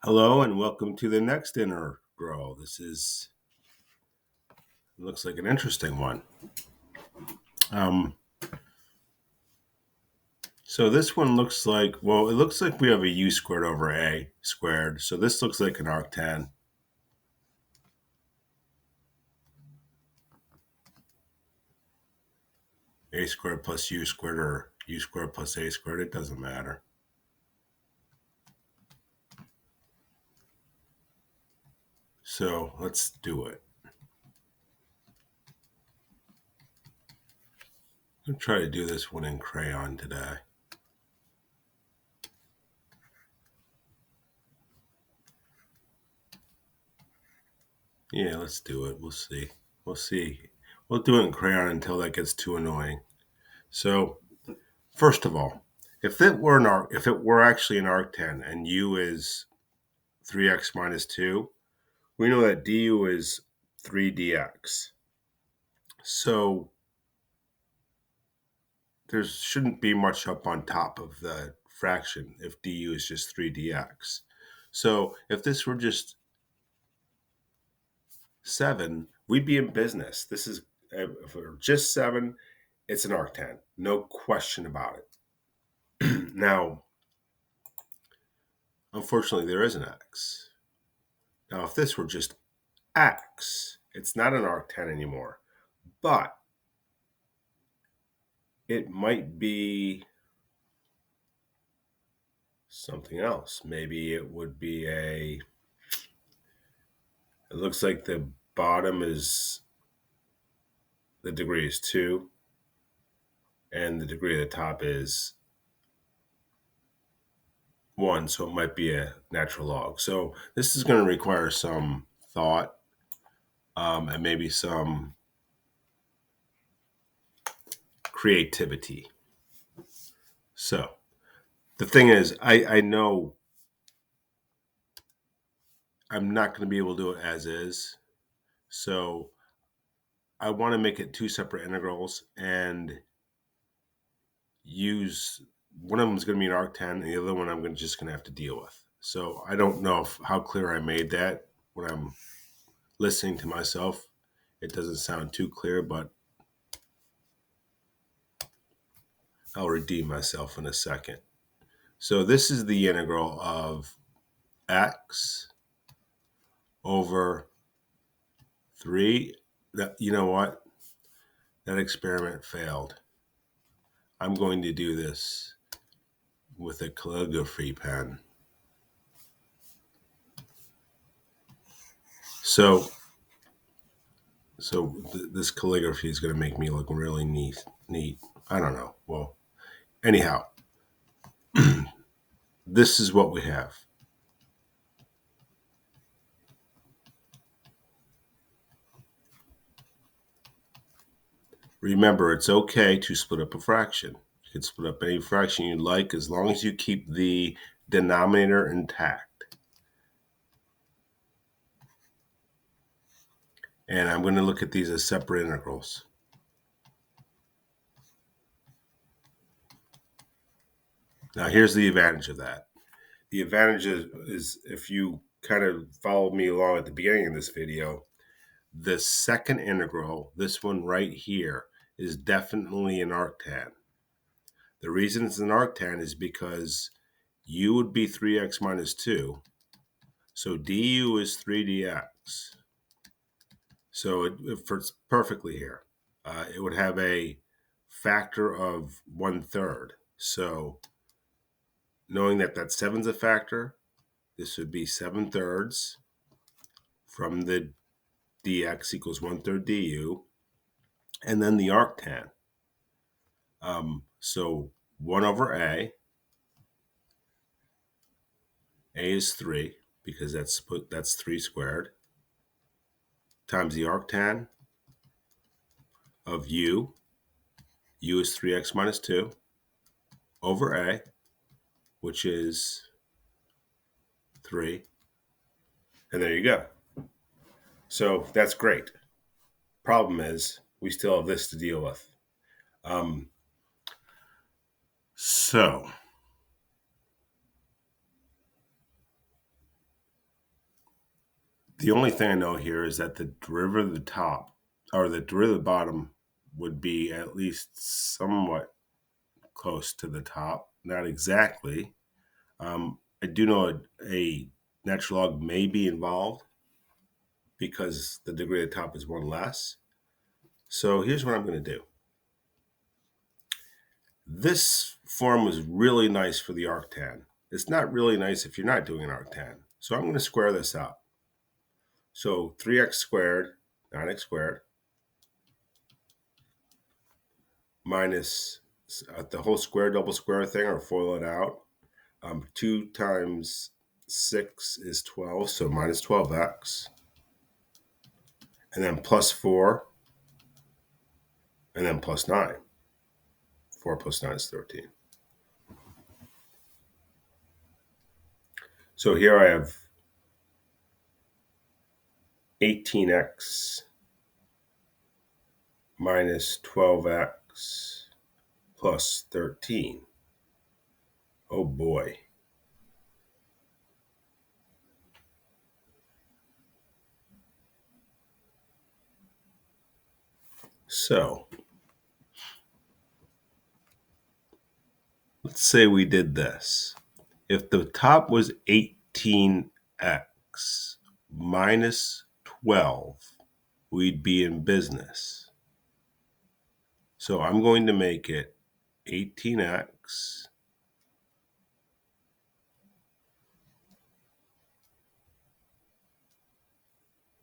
Hello and welcome to the next integral. Looks like an interesting one. So this one looks like, it looks like we have a u squared over a squared. So this looks like an arctan. A squared plus u squared or u squared plus a squared, it doesn't matter. So let's do it. I'm going to try to do this one in crayon today. Yeah, let's do it. We'll see. We'll do it in crayon until that gets too annoying. So first of all, if it were actually an arctan and u is 3x minus 2, we know that du is 3dx. So there shouldn't be much up on top of the fraction if du is just 3dx. So if this were just 7, we'd be in business. If it were just 7, it's an arctan. No question about it. Now, unfortunately, there is an x. Now, if this were just x, it's not an arctan anymore, but it might be something else. Maybe it would be it looks like the bottom is, the degree is 2, and the degree of the top is 1, so it might be a natural log. So this is going to require some thought and maybe some creativity. So the thing is, I know I'm not going to be able to do it as is. So I want to make it 2 separate integrals and use one of them is going to be an arctan, and the other one I'm just going to have to deal with. So I don't know how clear I made that when I'm listening to myself. It doesn't sound too clear, but I'll redeem myself in a second. So this is the integral of x over 3. You know what? That experiment failed. I'm going to do this with a calligraphy pen. So this calligraphy is going to make me look really neat. I don't know. Well, anyhow, this is what we have. Remember, it's okay to split up a fraction. You can split up any fraction you like as long as you keep the denominator intact. And I'm going to look at these as separate integrals. Now, here's the advantage of that. The advantage is if you kind of followed me along at the beginning of this video, the second integral, this one right here, is definitely an arctan. The reason it's an arctan is because u would be 3x minus 2, so du is 3dx. So it fits perfectly here. It would have a factor of 1/3. So knowing that 7's a factor, this would be 7/3 from the dx equals 1/3 du, and then the arctan. So 1 over a is 3, because that's 3 squared, times the arctan of u is 3x minus 2, over a, which is 3, and there you go. So that's great. Problem is, we still have this to deal with. So The only thing I know here is that the derivative of the top, or the derivative of the bottom, would be at least somewhat close to the top. Not exactly. I do know a natural log may be involved because the degree of the top is one less. So here's what I'm going to do. This form was really nice for the arctan. It's not really nice if you're not doing an arctan. So I'm going to square this out. So 3x squared, 9x squared, minus the whole square, double square thing, or FOIL it out. 2 times 6 is 12, so minus 12x. And then plus 4, and then plus 9. 4 plus 9 is 13. So here I have 18x minus 12x plus 13. Oh boy. So let's say we did this. If the top was 18x minus 12, we'd be in business. So I'm going to make it 18x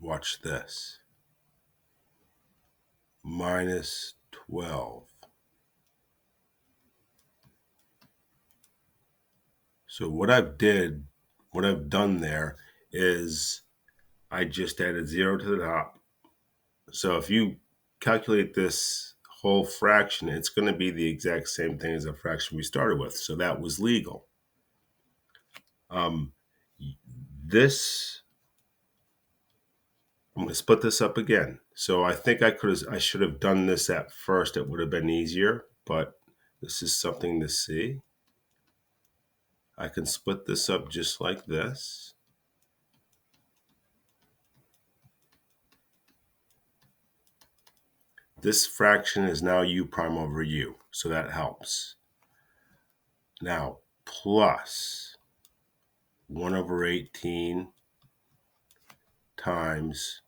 watch this, minus 12. So what I've done there is I just added 0 to the top. So if you calculate this whole fraction, it's going to be the exact same thing as the fraction we started with. So that was legal. This, I'm going to split this up again. So I think I should have done this at first. It would have been easier, but this is something to see. I can split this up just like this. This fraction is now u prime over u, so that helps. Now, plus 1 over 18 times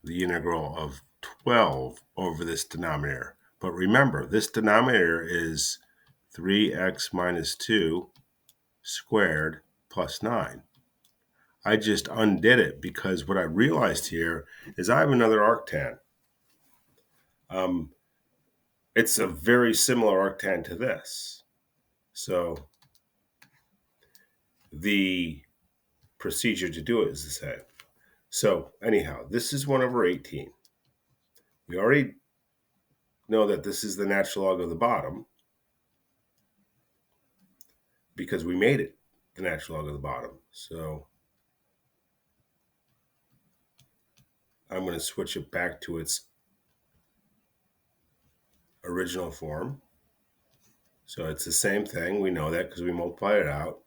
the integral of 12 over this denominator. But remember, this denominator is 3x minus 2 squared plus 9. I just undid it because what I realized here is I have another arctan. It's a very similar arctan to this. So the procedure to do it is the same. So anyhow, this is 1 over 18. We already know that this is the natural log of the bottom because we made it the natural log of the bottom. So I'm going to switch it back to its original form. So it's the same thing. We know that because we multiplied it out.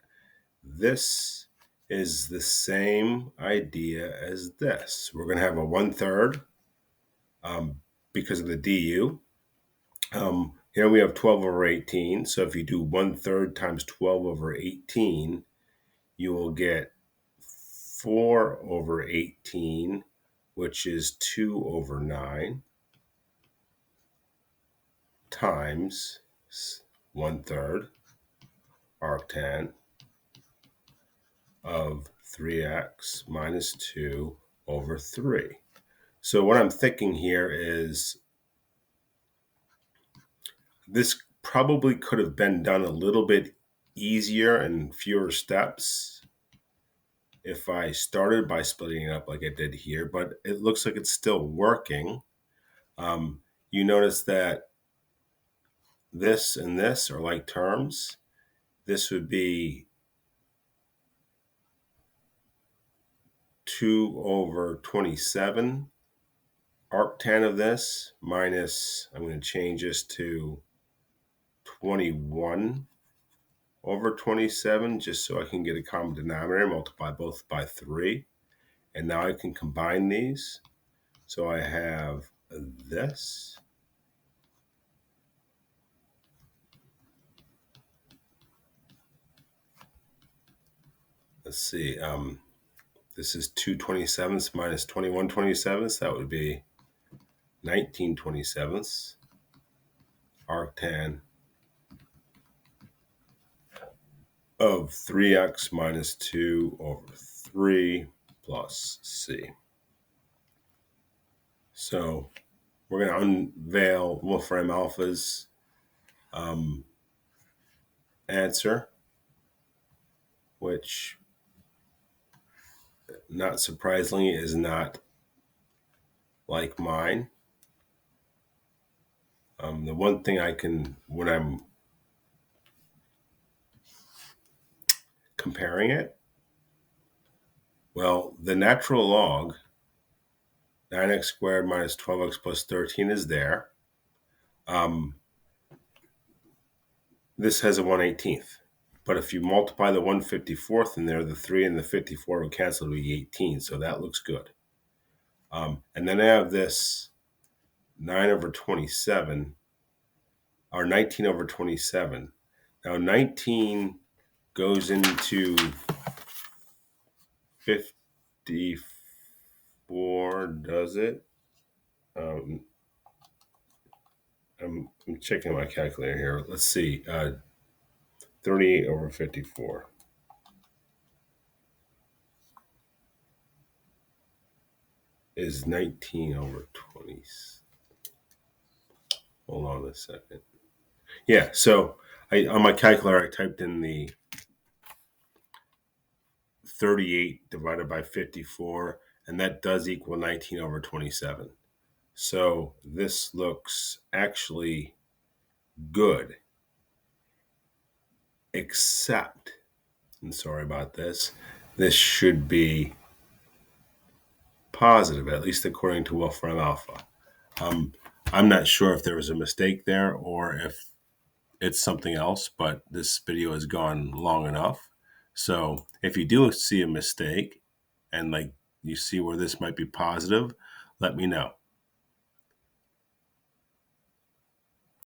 This is the same idea as this. We're going to have a 1/3 because of the du. Here we have 12 over 18. So if you do 1/3 times 12 over 18, you will get 4 over 18, which is 2 over 9, times 1/3 arctan of 3x minus 2 over 3. So what I'm thinking here is this probably could have been done a little bit easier and fewer steps if I started by splitting it up like I did here, but it looks like it's still working. You notice that this and this are like terms. This would be 2 over 27 arctan of this minus, I'm going to change this to 21 over 27, just so I can get a common denominator, multiply both by 3. And now I can combine these. So I have this. Let's see. This is 2 27ths minus 21 27ths. That would be 19 27ths. Arctan of 3x minus 2 over 3 plus c. So we're going to unveil Wolfram Alpha's answer, which, not surprisingly, is not like mine. The one thing I can, when I'm comparing it, well, the natural log, 9x squared minus 12x plus 13 is there. This has a 1/18th. But if you multiply the 1/54th in there, the 3 and the 54 will cancel to be 18. So that looks good. And then I have this 9 over 27, or 19 over 27. Now 19 goes into 54, does it? I'm checking my calculator here. Let's see. 38 over 54 is 19 over 20. Hold on a second. Yeah, so on my calculator, I typed in the 38 divided by 54, and that does equal 19 over 27. So this looks actually good, except, and sorry about this should be positive, at least according to Wolfram Alpha. I'm not sure if there was a mistake there or if it's something else, but this video has gone long enough. So if you do see a mistake and like you see where this might be positive, let me know.